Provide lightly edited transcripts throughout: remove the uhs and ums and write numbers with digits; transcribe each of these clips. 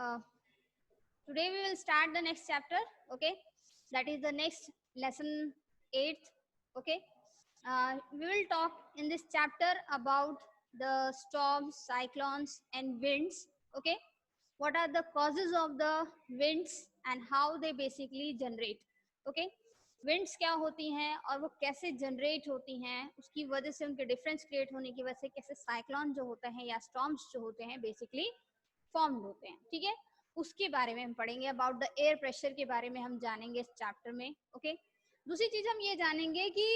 today we will start the next chapter. Okay, that is the next lesson 8th. Okay, we will talk in this chapter about the storms, cyclones and winds. Okay, what are the causes of the winds and how they basically generate. Okay, winds क्या होती हैं और वो कैसे generate होती हैं, उसकी वजह से उनके डिफरेंस क्रिएट होने की वजह से कैसे साइक्लोन जो होते हैं या स्टॉर्म्स जो होते हैं बेसिकली फॉर्म होते हैं. ठीक है, उसके बारे में हम पढ़ेंगे. अबाउट द एयर प्रेशर के बारे में हम जानेंगे इस चैप्टर में. ओके, दूसरी चीज हम ये जानेंगे कि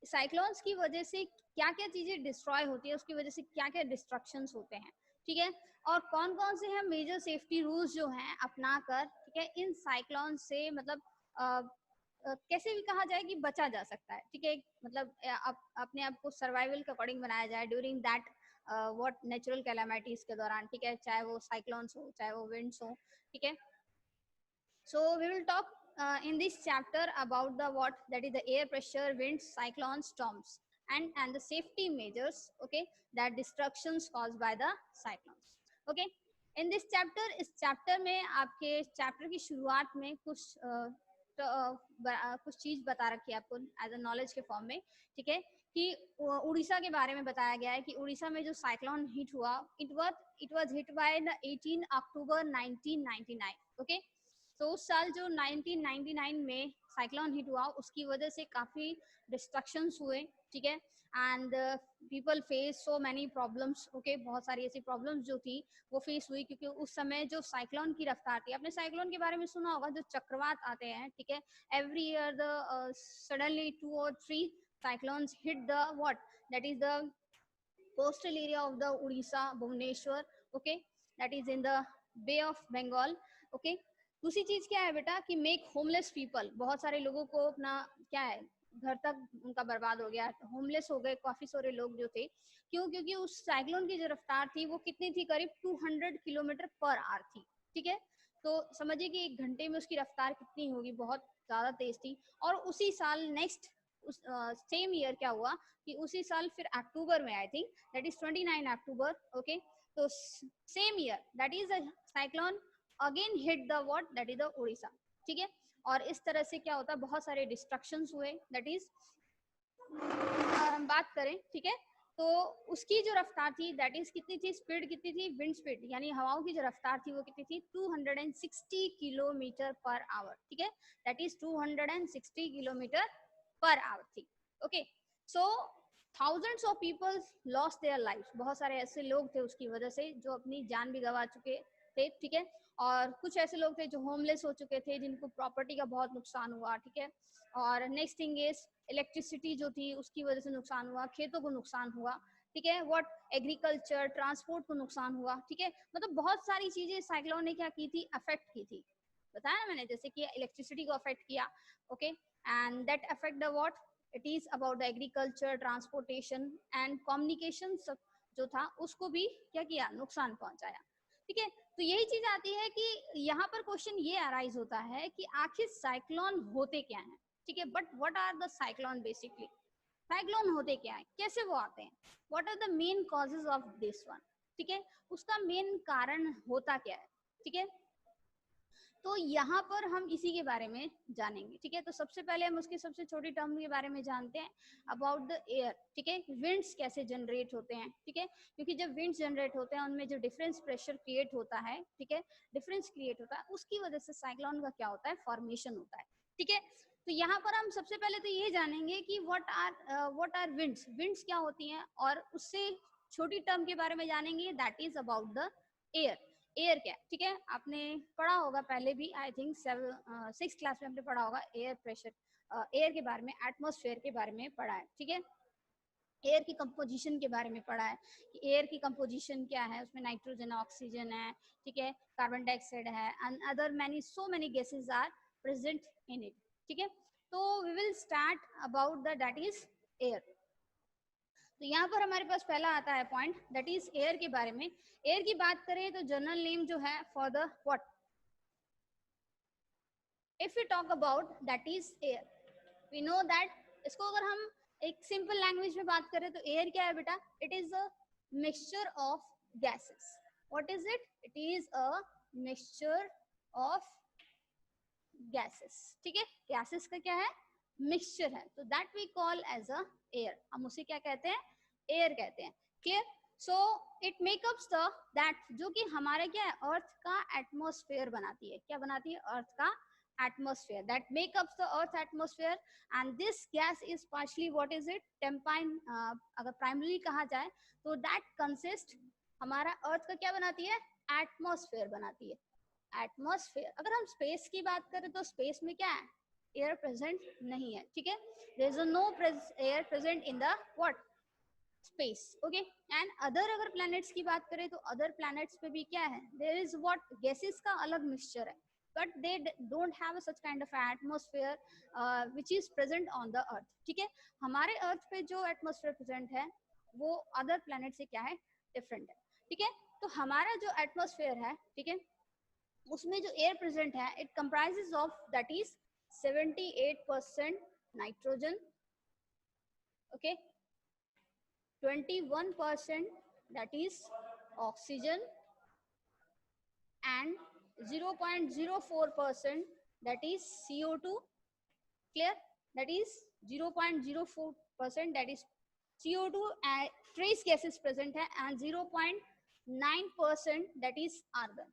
साइक्लोन्स की वजह से क्या क्या चीजें डिस्ट्रॉय होती है, उसकी वजह से क्या क्या डिस्ट्रक्शंस होते हैं. ठीक है, और कौन कौन से हम मेजर सेफ्टी रूल्स जो हैं अपना कर, ठीक है, इन साइक्लोन से मतलब कैसे भी कहा जाए कि बचा जा सकता है. ठीक है, मतलब अपने आप को सर्वाइवल के अकॉर्डिंग बनाया जाए during that what natural calamities के दौरान. ठीक है, चाहे वो साइक्लोन्स हो चाहे वो विंड्स हो. ठीक है, so we will talk in this chapter about the what that is the air pressure, winds, cyclones, storms and the safety measures. Okay, that destructions caused by the cyclones. Okay, in this chapter, इस chapter में आपके chapter की शुरुआत में कुछ चीज बता रखी है आपको एज अ नॉलेज के फॉर्म में. ठीक है, कि उड़ीसा के बारे में बताया गया है कि उड़ीसा में जो साइक्लोन हिट हुआ, it was hit by the 18 October 1999. Okay, तो उस साल जो 1999 में साइक्लोन हिट हुआ उसकी वजह से काफ़ी डिस्ट्रक्शंस हुए. ठीक है, and people face so many problems. Okay, बहुत सारी ऐसी प्रॉब्लम्स जो थी वो फेस हुई क्योंकि उस समय जो साइक्लोन की रफ्तार थी, आपने साइक्लोन के बारे में सुना होगा, जो चक्रवात आते हैं. ठीक है, every year the suddenly 2 or 3 cyclones hit the what that is the coastal area of the Odisha, Bhubaneswar. Okay, that is in the Bay of Bengal. Okay, दूसरी चीज क्या है बेटा कि मेक होमलेस पीपल, बहुत सारे लोगों को अपना क्या है घर तक उनका बर्बाद हो गया, होमलेस हो गए काफी सारे लोग जो थे. क्यों? क्योंकि उस साइक्लोन की जो रफ्तार थी वो कितनी थी, करीब 200 किलोमीटर पर आवर थी. ठीक है, तो समझिए कि 1 घंटे में उसकी रफ्तार कितनी होगी, बहुत ज्यादा तेज थी. और उसी साल नेक्स्ट सेम ईयर क्या हुआ कि उसी साल फिर अक्टूबर में I think that is 29 October. Okay, तो same year that is a cyclone again hit the what that is the Orissa. ठीक है, और इस तरह से क्या होता है, बहुत सारे डिस्ट्रक्शंस हुए. दैट इज हम बात करें, ठीक है, तो उसकी जो रफ्तार थी दैट इज कितनी थी, स्पीड कितनी थी, विंड स्पीड यानी हवाओं की जो रफ्तार थी वो कितनी थी, 260 किलोमीटर पर आवर. ठीक है, that is 260 kilometre per hour थी. Okay, so thousands of people lost their life, बहुत सारे ऐसे लोग थे उसकी वजह से जो अपनी जान भी गंवा चुके थे. ठीक है, और कुछ ऐसे लोग थे जो होमलेस हो चुके थे जिनको प्रॉपर्टी का बहुत नुकसान हुआ. ठीक है, और नेक्स्ट थिंग इज इलेक्ट्रिसिटी जो थी उसकी वजह से नुकसान हुआ, खेतों को नुकसान हुआ. ठीक है, व्हाट एग्रीकल्चर ट्रांसपोर्ट को नुकसान हुआ. ठीक है, मतलब बहुत सारी चीजें साइक्लोन ने क्या की थी, अफेक्ट की थी. बताया मैंने, जैसे कि इलेक्ट्रिसिटी को अफेक्ट किया. Okay, and that affect the what it is about the agriculture, transportation and communication जो था उसको भी क्या किया, नुकसान पहुंचाया. ठीक है, तो यही चीज आती है कि यहाँ पर क्वेश्चन ये अराइज होता है कि आखिर साइक्लोन होते क्या हैं. ठीक है, but what are the cyclone, basically cyclone होते क्या है, कैसे वो आते हैं, what are the main causes of this one. ठीक है, उसका मेन कारण होता क्या है. ठीक है, तो यहाँ पर हम इसी के बारे में जानेंगे. ठीक है, तो सबसे पहले हम उसके सबसे छोटी टर्म के बारे में जानते हैं, अबाउट द एयर. ठीक है, विंड्स कैसे जनरेट होते हैं. ठीक है, क्योंकि जब विंड्स जनरेट होते हैं उनमें जो डिफरेंस प्रेशर क्रिएट होता है, ठीक है, डिफरेंस क्रिएट होता है, उसकी वजह से साइक्लोन का क्या होता है, फॉर्मेशन होता है. ठीक है, तो यहाँ पर हम सबसे पहले तो ये जानेंगे कि व्हाट आर विंड्स, विंड्स क्या होती हैं, और उससे छोटी टर्म के बारे में जानेंगे that is about the air. Air क्या है, ठीक है, आपने पढ़ा होगा पहले भी, आई थिंक 6th क्लास में आपने पढ़ा होगा एयर प्रेशर, एयर के बारे में, एटमॉस्फेयर के बारे में पढ़ा है. ठीक है, एयर की कंपोजिशन के बारे में पढ़ा है कि एयर की कंपोजिशन क्या है, उसमें नाइट्रोजन, ऑक्सीजन है. ठीक है, कार्बन डाइऑक्साइड है and other many so many gases are present in it. ठीक है, तो we will start about the that is air. तो यहाँ पर हमारे पास पहला आता है पॉइंट दैट इज एयर के बारे में. एयर की बात करें तो जनरल नेम जो है for the what, if you talk about that is air, we know that, इसको अगर हम एक सिंपल लैंग्वेज में बात करें तो एयर क्या है बेटा, it is a mixture of gases. What is it, it is a mixture of gases, ठीक है, गैसेस का क्या है, मिक्सचर है, तो that we call as a air, हम उसे क्या कहते हैं, एयर कहते हैं, clear. So it makeups the that, जो कि हमारे क्या है, अर्थ का एटमॉस्फेयर बनाती है, क्या बनाती है, अर्थ का atmosphere that makes up the earth atmosphere, and this gas is partially what is it, tempine, अगर प्राइमरी कहा जाए तो that consist, हमारा अर्थ का क्या बनाती है, एटमॉस्फेयर बनाती है, एटमॉस्फेयर। अगर हम स्पेस की बात करें तो स्पेस में क्या है, एयर प्रेजेंट नहीं है, ठीक है, there is no air present in the what, space, okay. And other अगर प्लैनेट्स की बात करें तो अदर प्लैनेट्स पे भी क्या है, देयर इज व्हाट, गैसेस का अलग मिक्सचर है, but they don't have such kind of atmosphere which is present on the earth, ठीक है। हमारे अर्थ पे जो एटमॉस्फेयर प्रेजेंट है वो अदर प्लैनेट से क्या है, डिफरेंट है, ठीक है। तो हमारा जो एटमॉस्फेयर है, ठीक है, उसमें जो एयर प्रेजेंट है, it comprises of that is 78% nitrogen, okay, 21% that is oxygen, and 0.04% that is CO2, clear, that is 0.04% that is CO2 trace gases present है, and 0.9% that is argon.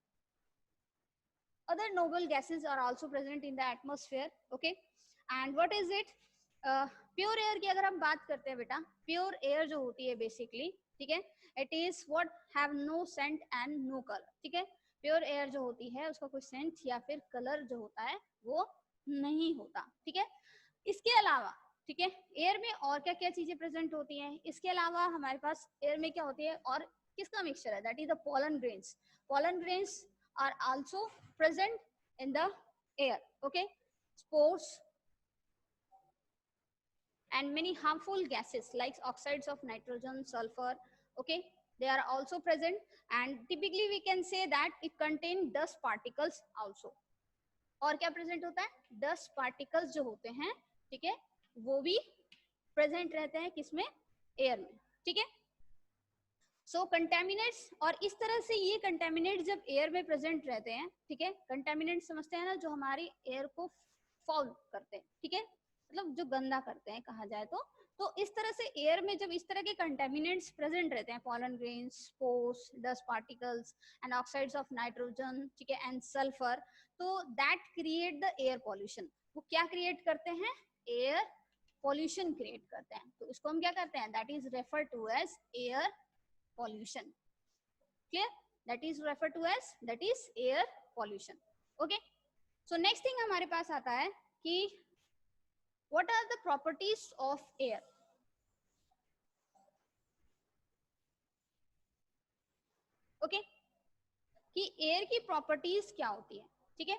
Other noble gases are also present in the atmosphere, okay, and what is it, pure air की अगर हम बात करते हैं बेटा, pure air जो होती है बेसिकली, ठीक है, it is what have no scent and no colour, ठीक है, प्योर एयर जो होती है उसका कोई सेंट या फिर कलर जो होता है वो नहीं होता, ठीक है। इसके अलावा, ठीक है, एयर में और क्या क्या चीजें प्रेजेंट होती हैं, इसके अलावा हमारे पास एयर में क्या होती है, और किसका मिक्सचर है, that is the pollen grains, pollen grains are also present in the air, okay, spores and many harmful gases like oxides of nitrogen, sulfur, okay, they are also present, and typically we can say that it contain dust particles also, और क्या present होता है, dust particles जो होते हैं, ठीक है, वो भी प्रेजेंट रहते हैं किसमें, एयर में, ठीक है। सो कंटेमिनेट्स, और इस तरह से ये कंटेमिनेट जब एयर में प्रेजेंट रहते हैं, ठीक है, कंटेमिनेट समझते हैं ना, जो हमारी एयर को फॉल करते हैं, ठीक है, मतलब जो गंदा करते हैं कहा जाए तो इस तरह से एयर में जब इस तरह के कंटेमिनेट्स प्रेजेंट रहते हैं, pollen grains, spores, dust particles and oxides of nitrogen, ठीक है, एंड सल्फर, तो that create the air pollution, वो क्या क्रिएट करते हैं, एयर पॉल्यूशन क्रिएट करते हैं, तो इसको हम क्या करते हैं, that is refer to as air pollution, clear, that is referred to as that is air pollution, okay। So next thing हमारे पास आता है कि what are the properties of air, okay, कि एयर की प्रॉपर्टीज क्या होती है, ठीक है।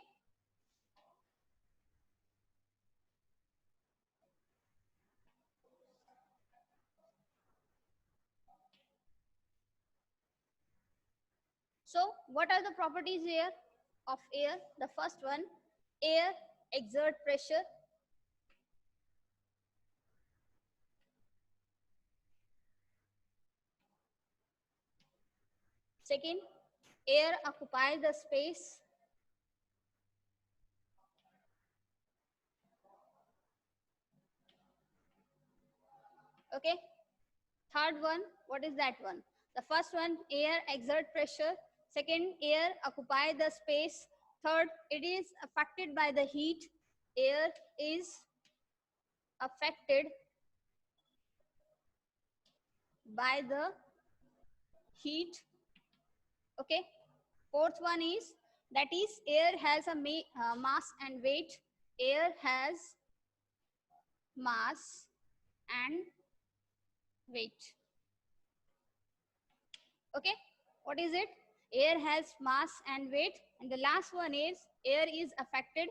So what are the properties here of air, the first one, air exert pressure, second, air occupy the space, okay, third one, what is that one, the first one, air exert pressure, second, air occupy the space, third, it is affected by the heat, air is affected by the heat, okay, fourth one is that is air has a mass and weight, air has mass and weight, okay, what is it, air has mass and weight, and the last one is air is affected,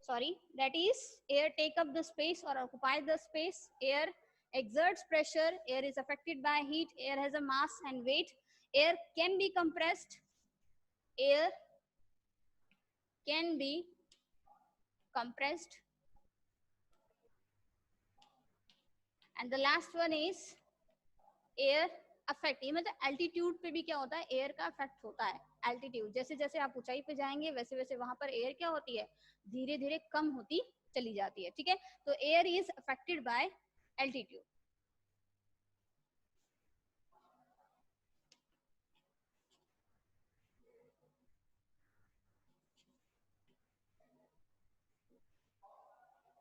sorry, that is air take up the space or occupy the space, air exerts pressure, air is affected by heat, air has a mass and weight, air can be compressed, air can be compressed, and the last one is air affect, ये मतलब altitude पे भी क्या होता है, air का affect होता है। एल्टीट्यूड जैसे जैसे आप ऊंचाई पे जाएंगे वैसे वैसे वहां पर एयर क्या होती है, धीरे धीरे कम होती चली जाती है, ठीक है। तो air is affected by altitude.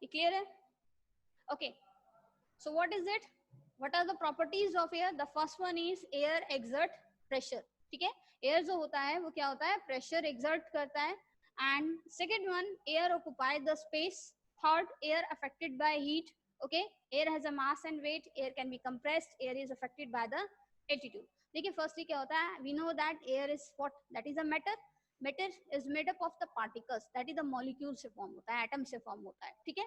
ये क्लियर है? Okay, so what is it, what are the properties of air? The first one is air exert pressure, ठीक है। एयर जो होता है वो क्या होता है, प्रेशर एक्सर्ट करता है। And second one, air occupy the space. Third, air affected by heat, okay. Air has a mass and weight, air can be compressed, air is affected by the altitude. देखिए firstly क्या होता है, we know that air is what, that is a matter. Matter is made up of the particles, that is the molecule से form होता है, atom से form होता है, ठीक है।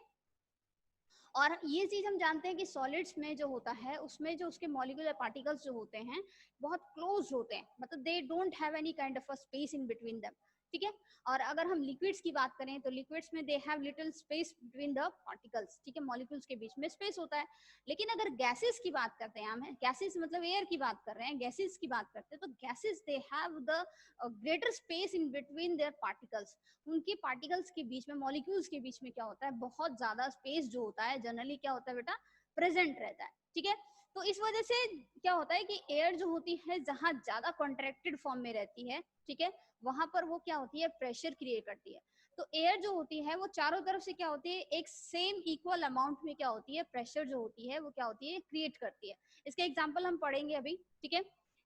और ये चीज हम जानते हैं कि सॉलिड्स में जो होता है उसमें जो उसके मॉलिक्यूलर पार्टिकल्स जो होते हैं बहुत क्लोज होते हैं, मतलब they don't have any kind of a space in between them, ठीक है। और अगर हम लिक्विड्स की बात करें तो लिक्विड्स में they have little space between the particles, ठीक है, मॉलिक्यूल्स के बीच में स्पेस होता है। लेकिन अगर गैसेस की बात करते हैं, हम गैसेस मतलब एयर की बात कर रहे हैं, गैसेस की बात करते हैं, तो gases they have the greater space in between their particles. उनके पार्टिकल्स के बीच में, मॉलिक्यूल्स के बीच में क्या होता है, बहुत ज्यादा स्पेस जो होता है जनरली क्या होता है बेटा, प्रेजेंट रहता है, ठीक है। तो इस वजह से क्या होता है कि एयर जो होती है जहां ज्यादा कॉन्ट्रैक्टेड फॉर्म में रहती है, ठीक है, वहां पर वो क्या होती है, प्रेशर क्रिएट करती है। तो एयर जो होती है वो चारों तरफ से क्या होती है, एक सेम इक्वल अमाउंट में क्या होती है, प्रेशर जो होती है वो क्या होती है, क्रिएट करती है। इसका एग्जाम्पल हम पढ़ेंगे अभी, ठीक है।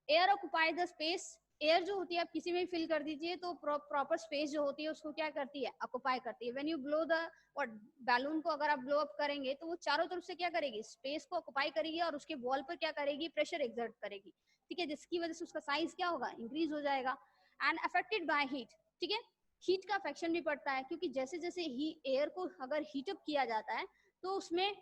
Air occupy the space, air जो होती है आप किसी में फिल कर दीजिए तो प्रॉपर स्पेस जो होती है उसको क्या करती है, ऑक्युपाई करती है। व्हेन यू ब्लो द और बैलून को अगर आप ब्लो अप करेंगे तो वो चारों तरफ से क्या करेगी, स्पेस को ऑक्युपाई करेगी और उसके वॉल पर क्या करेगी, प्रेशर एक्सर्ट करेगी, ठीक है, जिसकी वजह से उसका साइज क्या होगा, इंक्रीज हो जाएगा। एंड अफेक्टेड बाय हीट, ठीक है, हीट का अफेक्शन भी पड़ता है क्योंकि जैसे जैसे ही एयर को अगर हीटअप किया जाता है तो उसमें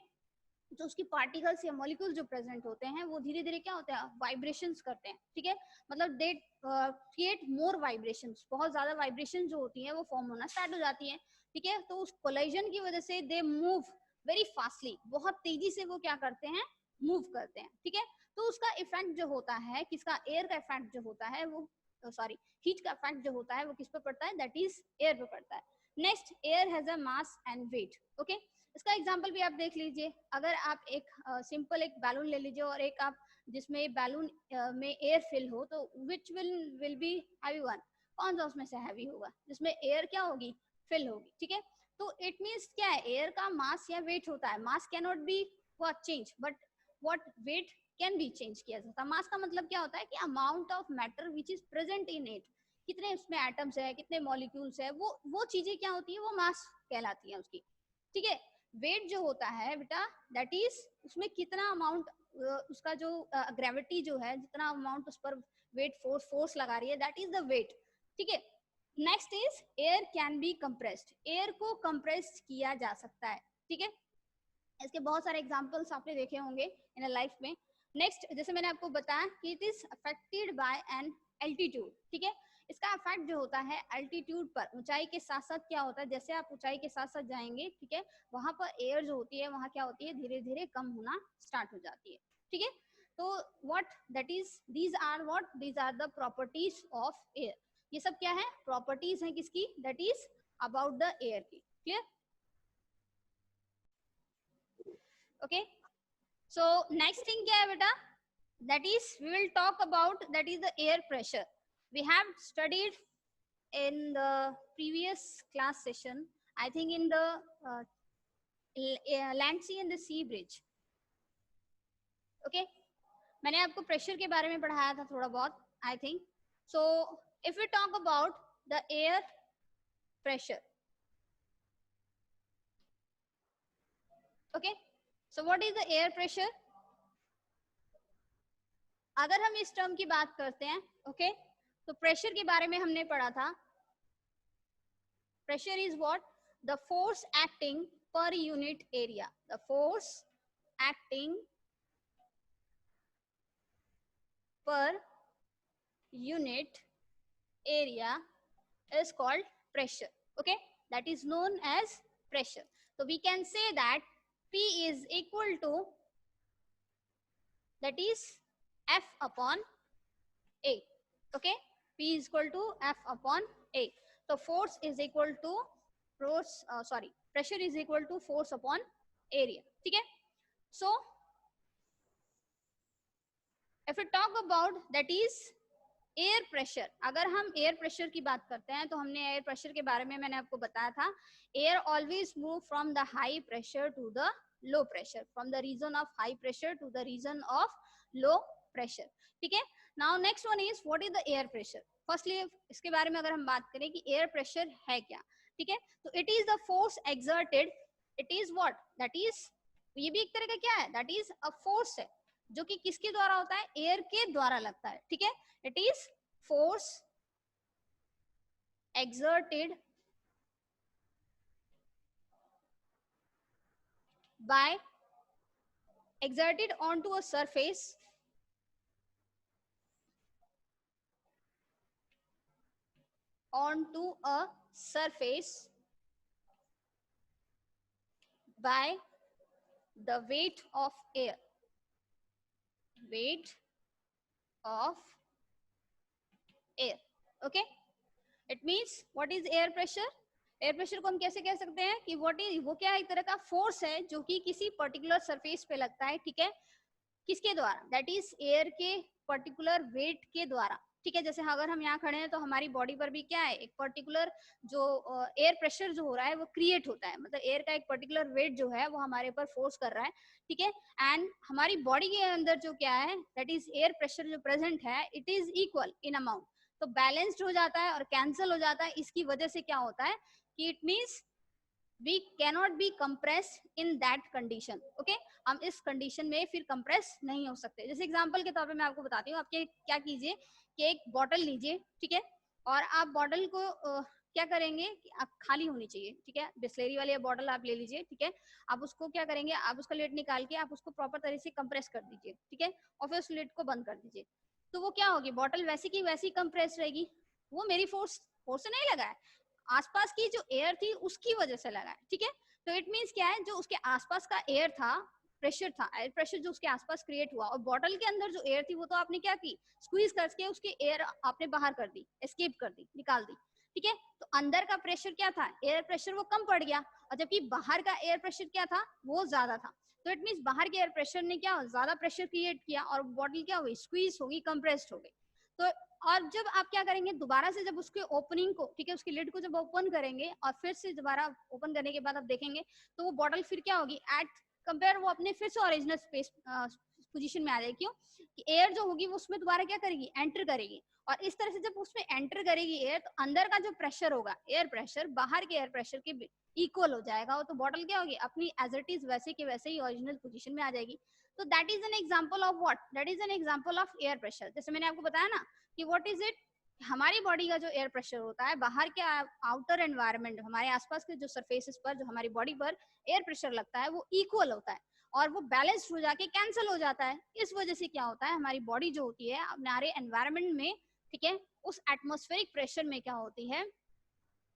जो उसकी पार्टिकल्स या मॉलिक्यूल्स जो प्रेजेंट होते हैं वो धीरे धीरे क्या होते हैं, वाइब्रेशंस करते हैं, ठीक है, मतलब दे क्रिएट मोर वाइब्रेशंस, बहुत ज्यादा वाइब्रेशन जो होती है वो फॉर्म होना स्टार्ट हो जाती है, ठीक है। तो उस कोलाइजन की वजह से दे मूव वेरी फास्टली, बहुत तेजी से वो क्या करते हैं, मूव करते हैं, ठीक है। तो उसका इफेक्ट जो होता है किसका, एयर का इफेक्ट जो होता है वो, सॉरी, हीट का इफेक्ट जो होता है वो किस पे पड़ता है, दैट इज एयर पे पड़ता है। Next, air has a mass and weight, okay. इसका एग्जांपल भी आप देख लीजिए, अगर आप एक सिंपल एक बैलून ले लीजिए और एक आप जिसमें बैलून में एयर फिल हो तो which will be heavy one, कौन सा उसमें से हैवी होगा, जिसमें एयर क्या होगी, फिल होगी, ठीक है। तो इट मींस क्या है, एयर का मास या वेट होता है, mass can not be what change, but what weight can be change किया जाता है। मास का मतलब क्या होता है कि amount of matter which is present in it, कितने उसमें एटम्स है, कितने मॉलिक्यूल्स है, वो चीजें क्या होती है, वो मास कहलाती है उसकी, ठीक है। वेट जो होता है बेटा, दैट इज उसमें कितना अमाउंट, उसका जो ग्रेविटी जो है, जितना अमाउंट उस पर वेट फोर्स लगा रही है, दैट इज द वेट, ठीक है। Next is air can be compressed, air को कंप्रेस किया जा सकता है, ठीक है। इसके बहुत सारे एग्जांपल्स आपने देखे होंगे इन लाइफ में। नेक्स्ट, जैसे मैंने आपको बताया कि it is affected bye an altitude, ठीक है। इसका इफेक्ट जो होता है एल्टीट्यूड पर, ऊंचाई के साथ साथ क्या होता है, जैसे आप ऊंचाई के साथ साथ जाएंगे, ठीक है, वहां पर एयर जो होती है वहां क्या होती है, धीरे धीरे कम होना स्टार्ट हो जाती है, ठीक है। तो what that is, these are the properties of air. ये सब क्या है, प्रॉपर्टीज हैं किसकी, that is about the air की, clear. Okay, so next thing क्या है बेटा, that is we will talk about, that is the air pressure. We have studied in the previous class session, I think in the land sea and the sea bridge, okay। मैंने आपको pressure के बारे में पढ़ाया था थोड़ा बहुत, I think so। if we talk about the air pressure, okay, so what is the air pressure? अगर हम इस टर्म की बात करते हैं, ओके, तो प्रेशर के बारे में हमने पढ़ा था, pressure is what, the force acting per unit area, the force acting per unit area is called pressure, okay, that is known as pressure. So we can say that P is equal to, that is F upon A. Okay, P is equal to F upon A. So force is equal to pressure is equal to force upon area. ठीक है. So if we talk about that is air pressure, अगर हम air pressure की बात करते हैं तो हमने एयर प्रेशर के बारे में मैंने आपको बताया था, air always move from the high pressure to the low pressure, from the region of high pressure to the region of low pressure. ठीक है. Now next one is what is the air pressure. Firstly इसके बारे में अगर हम बात करें कि एयर प्रेशर है क्या. ठीक है. तो it is the force exerted, it is what, that is, ये भी एक तरह का क्या है, दैट इज अ फोर्स है जो कि किसके द्वारा होता है, एयर के द्वारा लगता है. ठीक है. It is force exerted onto a surface by the weight of air, weight of air. Okay, it means what is air pressure. Air pressure को हम कैसे कह सकते हैं कि वो क्या एक तरह का फोर्स है जो कि किसी पर्टिकुलर सरफेस पे लगता है. ठीक है. किसके द्वारा, दैट इज एयर के पर्टिकुलर वेट के द्वारा. ठीक है. जैसे अगर हम यहाँ खड़े हैं तो हमारी बॉडी पर भी क्या है, एक पर्टिकुलर जो एयर प्रेशर जो हो रहा है वो क्रिएट होता है, मतलब एयर का एक पर्टिकुलर वेट जो है वो हमारे ऊपर फोर्स कर रहा है. ठीक है. एंड हमारी बॉडी के अंदर जो क्या है, दैट इज एयर प्रेशर जो प्रेजेंट है, it is equal in amount. तो बैलेंस्ड हो जाता है और कैंसिल हो जाता है. इसकी वजह से क्या होता है कि it means we cannot be compressed in that condition. okay, हम इस कंडीशन में फिर कंप्रेस नहीं हो सकते. जैसे एग्जांपल के तौर पे मैं आपको बताती हूँ. आपके क्या कीजिए कि एक बॉटल लीजिए. ठीक है. और आप बॉटल को क्या करेंगे कि आप खाली होनी चाहिए. ठीक है. बिस्लेरी वाली बॉटल आप ले लीजिए. ठीक है. आप उसको क्या करेंगे, आप उसका लिड निकाल के आप उसको प्रॉपर तरीके से कंप्रेस कर दीजिए. ठीक है. और फिर उस लिड को बंद कर दीजिए. तो वो क्या होगी, बॉटल वैसी की वैसी कंप्रेस रहेगी. वो मेरी फोर्स से नहीं लगा है, आसपास की जो एयर थी उसकी वजह से लगा है. ठीक है. तो इट मींस क्या है, जो उसके आसपास का एयर था, प्रेशर था, एयर प्रेशर जो उसके आसपास क्रिएट हुआ, और बॉटल के अंदर जो एयर थी वो तो आपने क्या की, स्क्वीज करके उसकी एयर आपने बाहर कर दी, एस्केप कर दी, निकाल दी. ठीक है. तो अंदर का प्रेशर क्या था, एयर प्रेशर वो कम पड़ गया, और जबकि बाहर का एयर प्रेशर क्या था, वो ज्यादा था. तो इट मींस बाहर के एयर प्रेशर ने क्या ज्यादा प्रेशर क्रिएट किया और बॉटल क्या हुई, स्क्वीज होगी, कंप्रेस्ड हो गई. तो और जब आप क्या करेंगे, दोबारा से जब उसके ओपनिंग को, ठीक है, उसकी लिड को जब ओपन करेंगे और फिर से दोबारा ओपन करने के बाद आप देखेंगे तो वो बॉटल फिर क्या होगी, एट कंपेयर वो अपने फिर से ओरिजिनल स्पेस पोजीशन में आ जाएगी. क्यों कि एयर जो होगी वो उसमें दोबारा क्या करेगी, एंटर करेगी. और इस तरह से जब उसमें एंटर करेगी एयर, तो अंदर का जो प्रेशर होगा, एयर प्रेशर बाहर के एयर प्रेशर के इक्वल हो जाएगा. तो बॉटल क्या होगी, अपनी एज इट इज वैसे के वैसे ही ओरिजिनल पोजीशन में आ जाएगी. तो that is an example of what, that is an example of air pressure. जैसे मैंने आपको बताया ना कि व्हाट इज इट, हमारी बॉडी का जो एयर प्रेशर होता है, बाहर के आउटर एनवायरनमेंट, हमारे आसपास के जो सरफेसेस पर जो हमारी बॉडी पर एयर प्रेशर लगता है वो इक्वल होता है और वो बैलेंस्ड हो जाके कैंसिल हो जाता है. इस वजह से क्या होता है, हमारी बॉडी जो होती है हमारे एनवायरनमेंट में, ठीक है, उस एटमॉस्फेरिक प्रेशर में क्या होती है,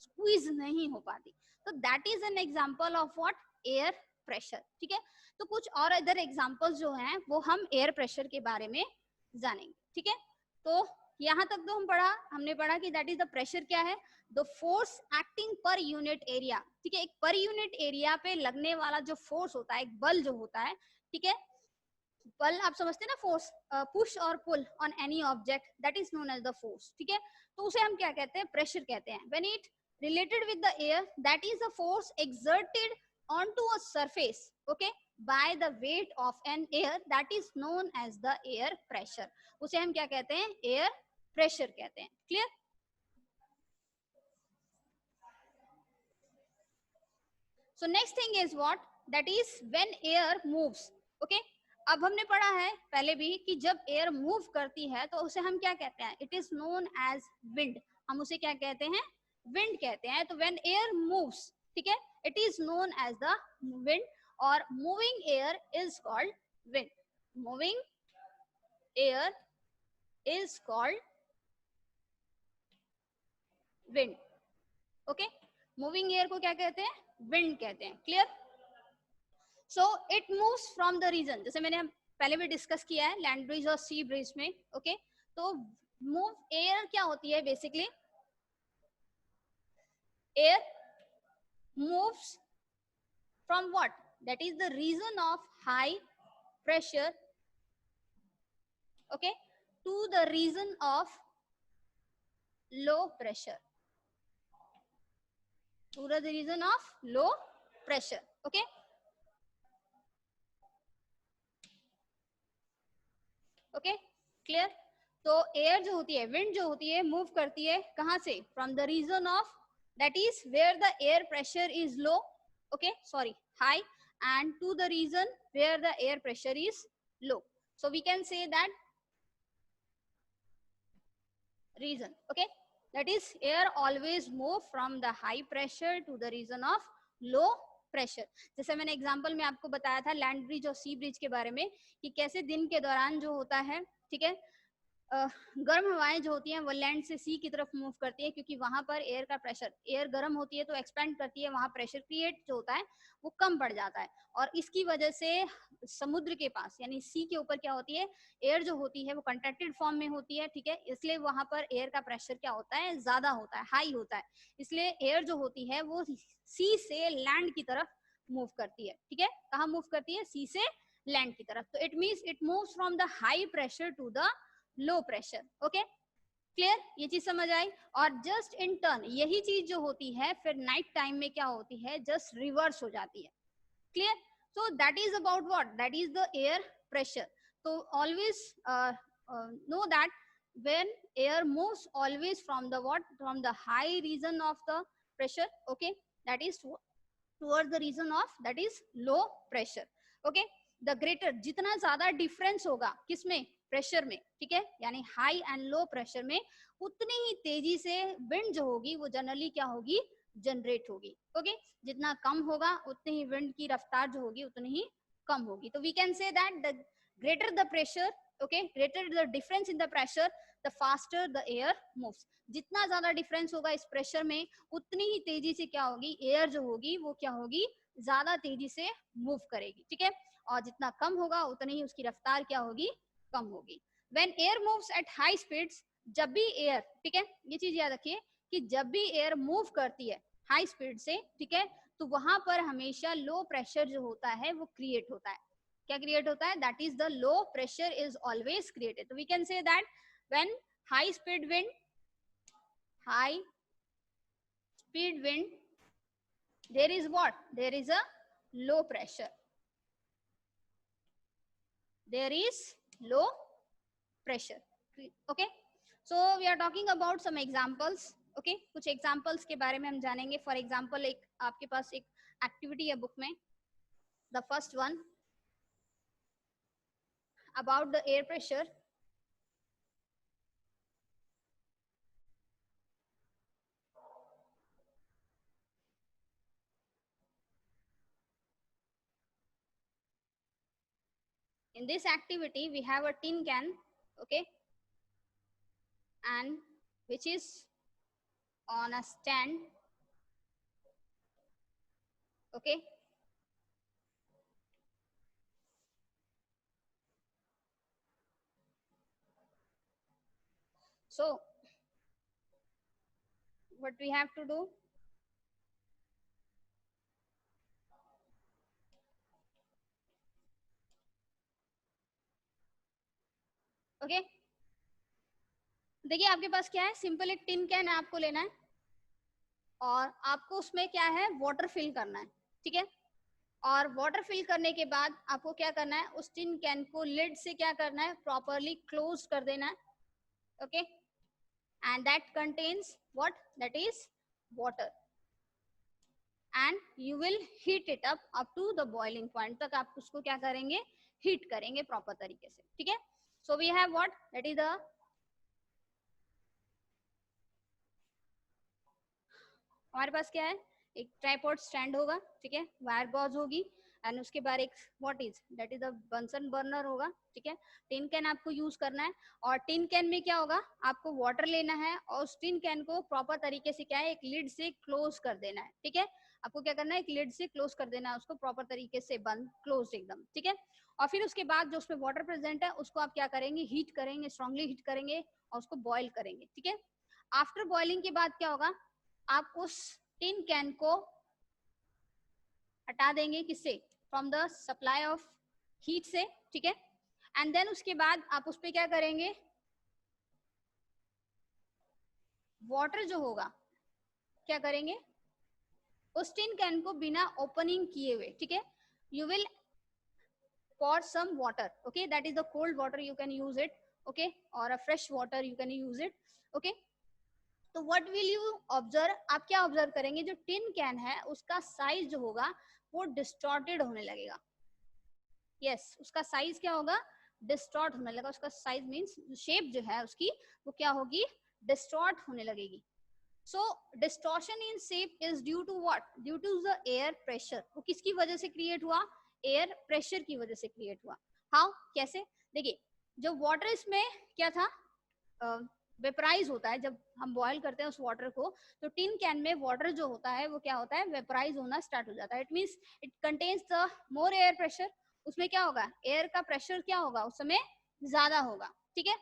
स्क्वीज नहीं हो पाती. तो that is an example of what, air pressure. ठीक है. तो कुछ और अदर एग्जांपल्स जो हैं वो हम एयर प्रेशर के बारे में जानेंगे. ठीक है. तो यहाँ तक तो हमने पढ़ा कि दैट इज द प्रेशर क्या है, the force acting per unit area. ठीक है. एक पर यूनिट एरिया पे लगने वाला जो फोर्स होता है, एक बल जो होता है, ठीक है, बल आप समझते हैं ना, फोर्स, पुश और pull on any object, that is known as the force. ठीक है. तो उसे हम क्या कहते हैं, प्रेशर कहते हैं. When it related with the air, that is a force exerted onto a surface, okay, by the weight of an air, that is known as the air pressure. उसे हम क्या कहते हैं, air pressure कहते हैं. clear? So next thing is what, that is when air moves. okay, अब हमने पढ़ा है पहले भी कि जब एयर मूव करती है तो उसे हम क्या कहते हैं, it is known as wind. हम उसे क्या कहते हैं, विंड कहते हैं. तो व्हेन एयर मूव्स, ठीक है, it is known as the wind, और moving air is called wind. Moving air is called wind. Okay, moving air को क्या कहते हैं, विंड कहते हैं. Clear? So it moves from the region, जैसे मैंने पहले भी डिस्कस किया है लैंड ब्रिज और सी ब्रिज में। ओके, तो मूव एयर क्या होती है basically, air moves from what, that is the region of high pressure, okay, to the region of low pressure, to the region of low pressure, okay, okay, clear। तो air जो होती है, wind जो होती है, मूव करती है कहां से, from the region of, that is where the air pressure is low, okay sorry high, and to the region where the air pressure is low, so we can say that region, okay, that is air always move from the high pressure to the region of low pressure। जैसे मैंने example में आपको बताया था land bridge और सी bridge के बारे में कि कैसे दिन के दौरान जो होता है, ठीक है, गर्म हवाएं जो होती हैं वो लैंड से सी की तरफ मूव करती है, क्योंकि वहां पर एयर का प्रेशर, एयर गर्म होती है तो एक्सपेंड करती है, वहां प्रेशर क्रिएट जो होता है वो कम पड़ जाता है, और इसकी वजह से समुद्र के पास यानी सी के ऊपर क्या होती है, एयर जो होती है वो कंट्रैक्टेड फॉर्म में होती है, ठीक है, इसलिए वहां पर एयर का प्रेशर क्या होता है, ज्यादा होता है, हाई होता है, इसलिए एयर जो होती है वो सी से लैंड की तरफ मूव करती है, ठीक है, कहाँ मूव करती है, सी से लैंड की तरफ। तो it means it moves from the high pressure to the low pressure, okay clear, ये चीज समझ आई। और जस्ट इन टर्न यही चीज जो होती है फिर नाइट टाइम में क्या होती है, जस्ट रिवर्स हो जाती है, clear. so that is about what, that is the air pressure। so always know that when air moves always from the what, from the high region of the pressure, okay, that is towards the region of that is low pressure, okay। the greater, जितना ज्यादा difference होगा किसमें, pressure में, ठीक है, यानी high and low pressure में, उतनी ही तेजी से विंड जो होगी वो जनरली क्या होगी, जनरेट होगी, ओके। जितना कम होगा उतनी ही विंड की रफ्तार जो होगी उतनी ही कम होगी। तो we can say that the greater the pressure, okay, greater the difference in the pressure, the faster the air moves. जितना ज्यादा डिफरेंस होगा इस प्रेशर में उतनी ही तेजी से क्या होगी, एयर जो होगी वो क्या होगी, ज्यादा तेजी से मूव करेगी, ठीक है, और जितना कम होगा उतनी ही उसकी रफ्तार क्या होगी, कम होगी। When air moves at high speeds, जब भी एयर, ठीक है, ये चीज याद रखिए कि जब भी एयर मूव करती है हाई स्पीड से, ठीक है, तो वहां पर हमेशा लो प्रेशर जो होता है वो क्रिएट होता है। क्या क्रिएट होता है, that is the low pressure is always created. तो we can say that when high speed wind, high speed wind, there is what, there is a low pressure, there is low pressure, okay। so we are talking about some examples, okay, कुछ examples के बारे में हम जानेंगे। for example एक आपके पास एक activity है book में, the first one about the air pressure, in this activity we have a tin can, okay, and which is on a stand, okay, so what we have to do, okay, देखिए आपके पास क्या है, simple एक tin can आपको लेना है और आपको उसमें क्या है, वाटर फिल करना है, ठीक है, और वाटर फिल करने के बाद आपको क्या करना है, उस टिन कैन को लिड से क्या करना है, प्रॉपरली क्लोज कर देना है, okay, and that contains what, that is water, and you will heat it up to the boiling point तक आप उसको क्या करेंगे, हीट करेंगे प्रॉपर तरीके से, ठीक है। So we have what, that is the, हमारे पास क्या है, एक ट्राइपॉड स्टैंड होगा, ठीक है, वायर गॉज होगी, एंड उसके बाद एक what is, that is a Bunsen burner होगा, ठीक है। टिन कैन आपको यूज करना है और टिन कैन में क्या होगा, आपको वाटर लेना है और उस टिन कैन को प्रॉपर तरीके से क्या है, एक लिड से क्लोज कर देना है, ठीक है। आपको क्या करना है, एक लिड से क्लोज कर देना है उसको प्रॉपर तरीके से, बंद क्लोज एकदम, ठीक है। और फिर उसके बाद जो उसमें वाटर प्रेजेंट है उसको आप क्या करेंगे, हीट करेंगे, स्ट्रांगली हीट करेंगे और उसको बॉईल करेंगे, ठीक है। आफ्टर बॉइलिंग के बाद क्या होगा, आप उस टिन कैन को हटा देंगे, किससे, from the supply of heat से, ठीक है। एंड देन उसके बाद आप उस पर क्या करेंगे, वाटर जो होगा क्या करेंगे, उस टिन कैन को बिना ओपनिंग किए हुए, ठीक है, you will pour some water, okay, that is the cold water, you can use it, okay, or a fresh water you can use it, okay. तो what will you observe, आप क्या observe करेंगे, जो tin can है उसका size जो होगा वो डिस्टॉर्टेड होने लगेगा, यस उसका साइज क्या होगा, डिस्टॉर्ट होने लगेगा, उसका साइज मींस शेप जो है उसकी वो क्या होगी, डिस्टॉर्ट होने लगेगी। So distortion in shape is due to what? Due to the air pressure. वो किसकी वजह से क्रिएट हुआ, एयर प्रेशर की वजह से क्रिएट हुआ। हाउ, कैसे, देखिए जो वाटर इसमें क्या था, वेपराइज होता है, जब हम बॉयल करते हैं उस वाटर को, तो टिन कैन में वाटर जो होता है वो क्या होता है, वेपराइज होना स्टार्ट हो जाता है। It means it contains the more air pressure, उसमें क्या होगा, एयर का प्रेशर क्या होगा उस समय ज्यादा होगा, ठीक है।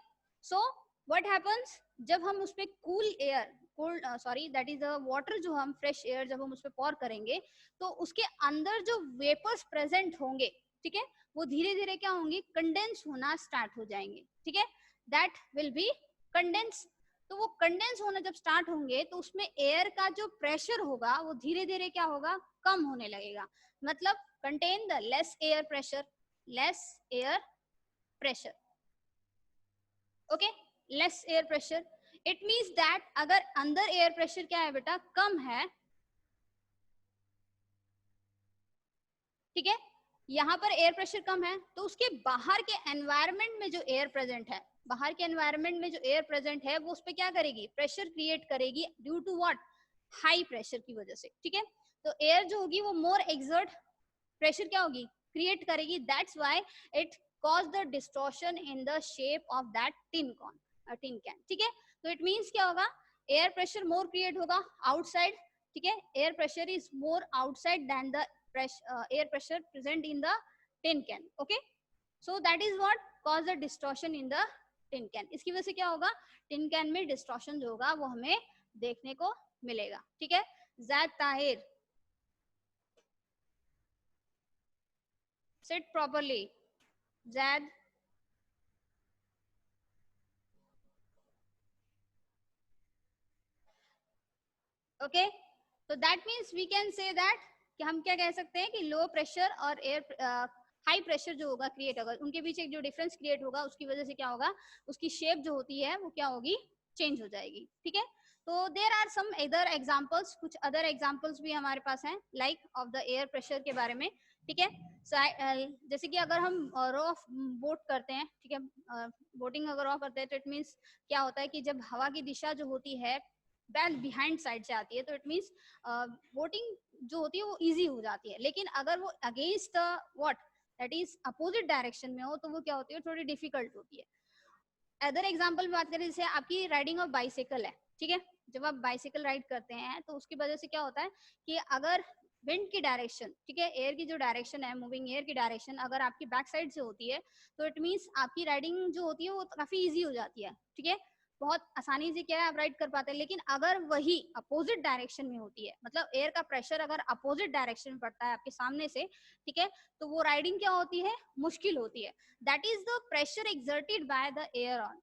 सो व्हाट हैपेंस, जब हम उसमें cool air, cold sorry that is the water, जो हम फ्रेश एयर जब हम उस पर पॉर करेंगे तो उसके अंदर जो वेपर्स प्रेजेंट होंगे, ठीक है, वो धीरे धीरे क्या होंगे, कंडेंस होना स्टार्ट हो जाएंगे, ठीक है, दैट विल बी कंडेंस। तो वो कंडेंस होना जब स्टार्ट होंगे तो उसमें एयर का जो प्रेशर होगा वो धीरे धीरे क्या होगा, कम होने लगेगा, मतलब contain the less air pressure, less air pressure, okay, less air pressure. It means that अगर अंदर एयर प्रेशर क्या है बेटा, कम है, ठीक है, यहाँ पर एयर प्रेशर कम है, तो उसके बाहर के एनवायरनमेंट में जो एयर प्रेजेंट है, बाहर के एनवायरनमेंट में जो एयर प्रेजेंट है वो उस पर क्या करेगी, प्रेशर क्रिएट करेगी, due to what, high pressure की वजह से, ठीक है। तो एयर जो होगी वो मोर एक्सर्ट प्रेशर क्या होगी, क्रिएट करेगी, that's why it cause the distortion in the shape of that tin can, ठीक है। तो इट मीन्स क्या होगा, एयर प्रेशर मोर क्रिएट होगा आउटसाइड, ठीक है, air pressure is more outside than the air pressure present in the tin can, okay, so that is what cause the distortion in the tin can। इसकी वजह से क्या होगा, tin can में distortion जो होगा वो हमें देखने को मिलेगा, ठीक है। Zaid Tahir, sit properly, Zad, okay, so that means we can say that कि हम क्या कह सकते हैं कि लो प्रेशर और एयर हाई प्रेशर जो होगा क्रिएट होगा, उनके बीच एक जो डिफरेंस क्रिएट होगा उसकी वजह से क्या होगा, उसकी शेप जो होती है वो क्या होगी, चेंज हो जाएगी, ठीक है। तो there are some other examples, कुछ अदर एग्जांपल्स भी हमारे पास हैं like of the air pressure के बारे में, ठीक है। जैसे कि अगर हम रॉ बोट करते हैं, ठीक है, बोटिंग अगर रॉ करते हैं तो इट मीन्स क्या होता है कि जब हवा की दिशा जो होती है बैक बिहाइंड साइड से आती है, तो इट मीन्स बोटिंग जो होती है वो इजी हो जाती है, लेकिन अगर वो against what, that is opposite direction में हो तो वो क्या होती है, थोड़ी डिफिकल्ट होती है। अदर एग्जांपल में बात करें, जैसे आपकी राइडिंग ऑफ बाइसाइकिल है, ठीक है, जब आप बाइसाइकिल राइड करते हैं तो उसकी वजह से क्या होता है कि अगर विंड की डायरेक्शन, ठीक है, एयर की जो डायरेक्शन है, मूविंग एयर की डायरेक्शन अगर आपकी बैक साइड से होती है तो इट मीन्स आपकी राइडिंग जो होती है वो काफी इजी हो जाती है, ठीक है, बहुत आसानी से क्या है आप राइड कर पाते हैं। लेकिन अगर वही अपोजिट डायरेक्शन में होती है, मतलब एयर का प्रेशर अगर अपोजिट डायरेक्शन में पड़ता है आपके सामने से, ठीक है, तो वो राइडिंग क्या होती है, मुश्किल होती है, that is the pressure exerted by the air on,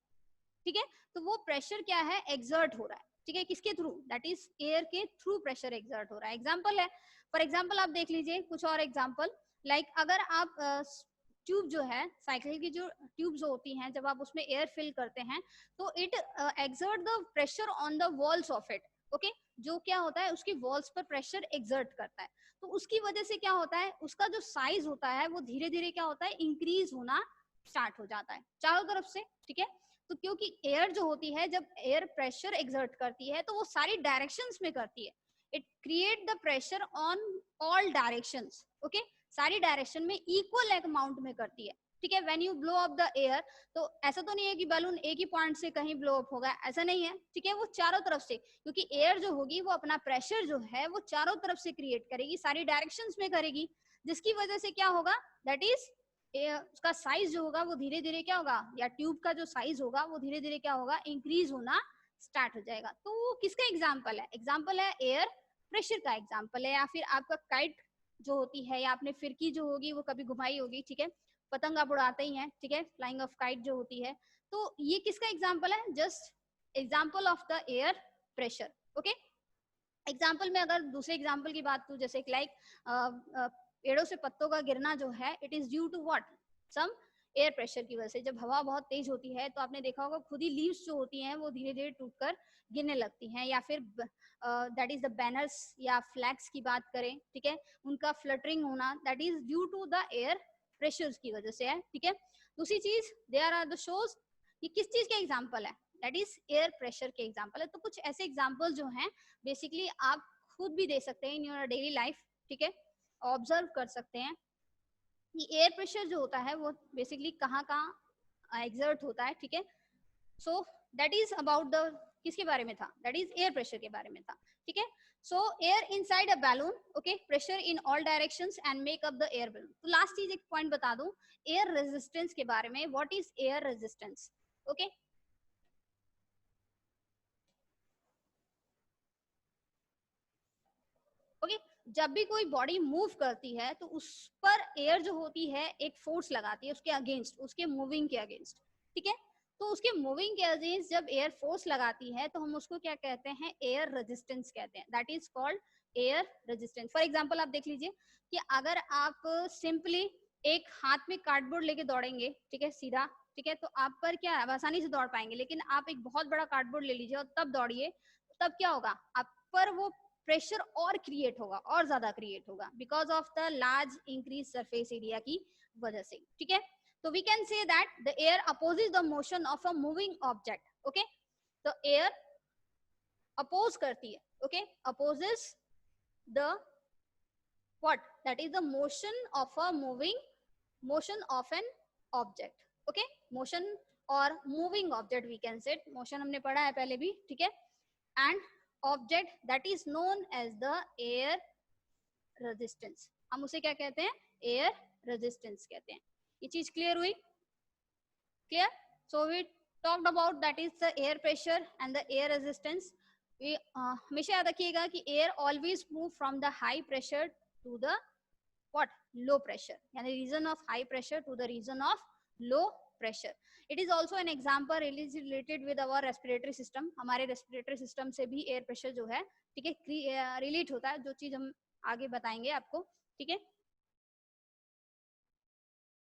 ठीक है। तो वो प्रेशर क्या है, एक्सर्ट हो रहा है, ठीक है, किसके थ्रू, दैट इज एयर के थ्रू प्रेशर एक्सर्ट हो रहा है। एग्जांपल है, फॉर एग्जांपल आप देख लीजिए कुछ और एग्जांपल, लाइक अगर आप ट्यूब जो है, साइकिल की जो ट्यूब जो होती हैं, जब आप उसमें एयर फिल करते हैं तो it exert the pressure on the walls of it, okay, जो क्या होता है उसकी वॉल्स पर प्रेशर एक्सर्ट करता है, तो उसकी वजह से क्या होता है, उसका जो साइज होता है वो धीरे धीरे क्या होता है, इंक्रीज होना स्टार्ट हो जाता है चारों तरफ से, ठीक है। तो क्योंकि एयर जो होती है जब एयर प्रेशर एक्सर्ट करती है तो वो सारी डायरेक्शंस में करती है, it create the pressure on all directions, okay, सारी डायरेक्शन में इक्वल अमाउंट में करती है, ठीक है। When you blow up the air, तो ऐसा तो नहीं है कि बैलून एक ही पॉइंट से कहीं ब्लो अप होगा, ऐसा नहीं है, ठीक है। वो चारों तरफ से, क्योंकि एयर जो होगी वो अपना प्रेशर जो है वो चारों तरफ से क्रिएट करेगी, सारी डायरेक्शंस में करेगी, जिसकी वजह से क्या होगा, दैट इज उसका साइज जो होगा वो धीरे धीरे क्या होगा, या ट्यूब का जो साइज होगा वो धीरे धीरे क्या होगा, इंक्रीज होना स्टार्ट हो जाएगा। तो वो किसका एग्जाम्पल है, एग्जाम्पल है एयर प्रेशर का एग्जाम्पल है। या फिर आपका काइट जो होती है, या आपने फिरकी जो होगी वो कभी घुमाई होगी, ठीक है, पतंग आप उड़ाते ही हैं, ठीक है, फ्लाइंग ऑफ काइट जो होती है, तो ये किसका एग्जाम्पल है, just example of the air pressure. Okay, example में अगर दूसरे एग्जाम्पल की बात करूं, जैसे लाइक पेड़ों से पत्तों का गिरना जो है, it is due to what, some air pressure की वजह से। जब हवा बहुत तेज होती है तो आपने देखा होगा खुद ही लीव्स जो होती हैं वो धीरे धीरे टूटकर गिरने लगती हैं। या फिर दैट इज द बैनर्स या फ्लैग्स की बात करें, ठीक है, उनका फ्लटरिंग होना, that is due to the air pressures की वजह से है, ठीक है। दूसरी चीज, देयर आर द शोज, ये किस चीज के एग्जाम्पल है, दैट इज एयर प्रेशर के एग्जाम्पल है। तो कुछ ऐसे एग्जाम्पल जो हैं बेसिकली आप खुद भी दे सकते हैं इन योर डेली लाइफ, ठीक है, ऑब्जर्व कर सकते हैं कि एयर प्रेशर जो होता है वो बेसिकली कहाँ कहाँ एग्जर्ट होता है, ठीक है। So that is about the, किसके बारे में था, दैट इज एयर प्रेशर के बारे में था, ठीक है। सो air inside a balloon, okay, pressure in all directions and make up the air balloon. तो लास्ट चीज एक पॉइंट बता दूं एयर रेजिस्टेंस के बारे में, what is air resistance, okay. Okay, जब भी कोई बॉडी मूव करती है तो उस पर एयर जो होती है एक फोर्स लगाती है उसके अगेंस्ट, उसके मूविंग के अगेंस्ट, ठीक है। तो उसके मूविंग के अगेंस्ट जब एयर फोर्स लगाती है तो हम उसको क्या कहते हैं, एयर रेजिस्टेंस कहते हैं, that is called air resistance. For example आप देख लीजिए कि अगर आप सिंपली एक हाथ में कार्डबोर्ड लेके दौड़ेंगे, ठीक है, सीधा, ठीक है, तो आप पर क्या है, आसानी से दौड़ पाएंगे। लेकिन आप एक बहुत बड़ा कार्डबोर्ड ले लीजिए और तब दौड़िए, तब क्या होगा, आप पर वो प्रेशर और क्रिएट होगा, और ज्यादा क्रिएट होगा, because of the large increase surface area की वजह से, ठीक है। तो we can say that the air opposes the motion of a moving object, okay. तो एयर अपोज करती है, okay, opposes the what, that is the motion of a moving, motion of an object, okay, motion और moving object we can say, motion हमने पढ़ा है पहले भी, ठीक है, and object that is known as the air resistance, हम उसे क्या कहते हैं, air resistance कहते हैं। ये चीज क्लियर हुई, clear. so we talked about that is the air pressure and the air resistance। we हमेशा याद रखिएगा कि air always move from the high pressure to the what, low pressure, yani region of high pressure to the region of low pressure। it is also an example related with our respiratory system, हमारे respiratory system से भी air pressure जो है, ठीक है, relate होता है, जो चीज हम आगे बताएंगे आपको, ठीक है।